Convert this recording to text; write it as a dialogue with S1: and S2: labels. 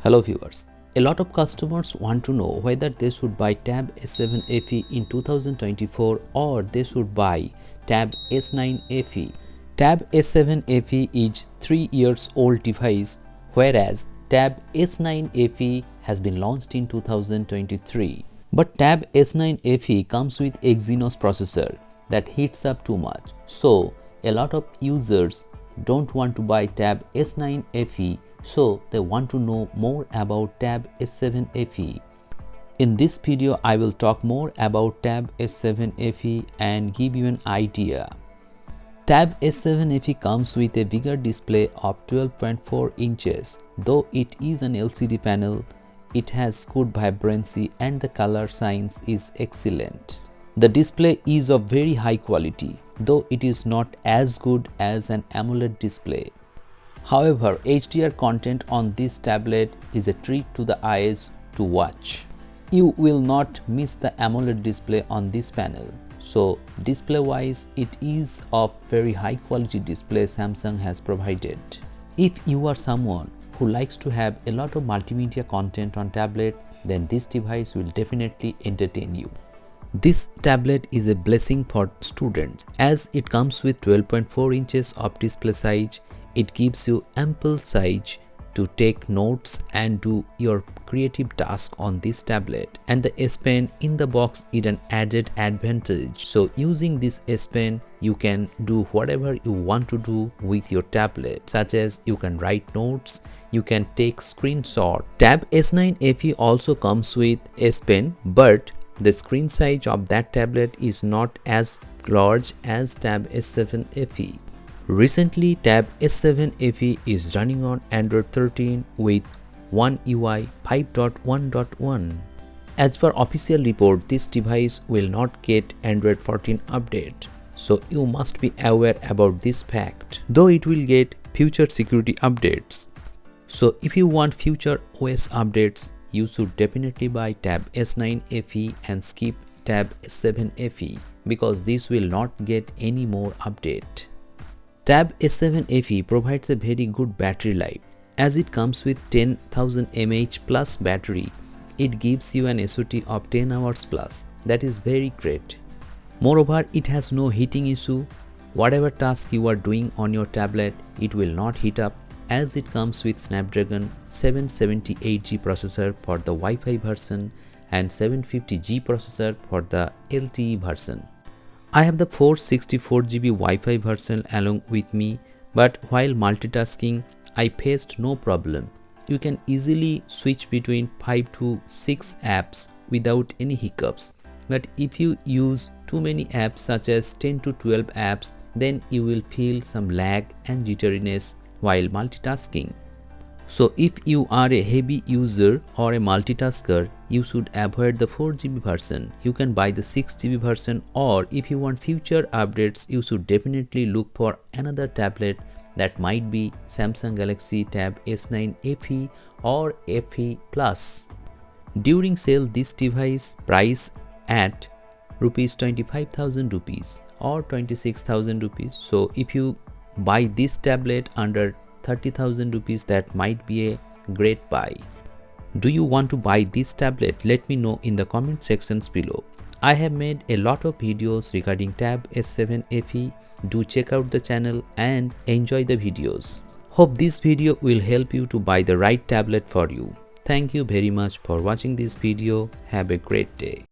S1: Hello viewers, a lot of customers want to know whether they should buy Tab S7 FE in 2024 or they should buy Tab S9 FE. Tab S7 FE is 3 years old device, whereas Tab S9 FE has been launched in 2023. But Tab S9 FE comes with Exynos processor that heats up too much. So a lot of users don't want to buy Tab S9 FE, so they want to know more about Tab S7 FE. In this video, I will talk more about Tab S7 FE and give you an idea. Tab S7 FE comes with a bigger display of 12.4 inches. Though it is an LCD panel, it has good vibrancy and the color science is excellent. The display is of very high quality, though it is not as good as an AMOLED display. However, HDR content on this tablet is a treat to the eyes to watch. You will not miss the AMOLED display on this panel. So display wise, it is of very high quality display Samsung has provided. If you are someone who likes to have a lot of multimedia content on tablet, then this device will definitely entertain you. This tablet is a blessing for students as it comes with 12.4 inches of display size. It gives you ample size to take notes and do your creative task on this tablet, and the S Pen in the box is an added advantage. So using this S Pen, you can do whatever you want to do with your tablet, such as you can write notes, you can take screenshot. Tab S9 FE also comes with S Pen, but the screen size of that tablet is not as large as Tab S7 FE. Recently, Tab S7 FE is running on Android 13 with One UI 5.1.1. As per official report, this device will not get Android 14 update. So you must be aware about this fact, though it will get future security updates. So if you want future OS updates, you should definitely buy Tab S9 FE and skip Tab S7 FE because this will not get any more update. Tab S7 FE provides a very good battery life. As it comes with 10,000 mAh plus battery, it gives you an SOT of 10 hours plus. That is very great. Moreover, it has no heating issue. Whatever task you are doing on your tablet, it will not heat up, as it comes with Snapdragon 778G processor for the Wi-Fi version and 750G processor for the LTE version. I have the 464GB Wi-Fi version along with me, but while multitasking, I faced no problem. You can easily switch between 5 to 6 apps without any hiccups. But if you use too many apps such as 10 to 12 apps, then you will feel some lag and jitteriness while multitasking. So if you are a heavy user or a multitasker, you should avoid the 4GB version. You can buy the 6GB version, or if you want future updates, you should definitely look for another tablet that might be Samsung Galaxy Tab S9 FE or FE Plus. During sale, this device price at rupees 25,000 rupees or 26,000 rupees. So if you buy this tablet under 30,000 rupees, that might be a great buy. Do you want to buy this tablet? Let me know in the comment sections below. I have made a lot of videos regarding Tab S7 FE. Do check out the channel and enjoy the videos. Hope this video will help you to buy the right tablet for you. Thank you very much for watching this video. Have a great day.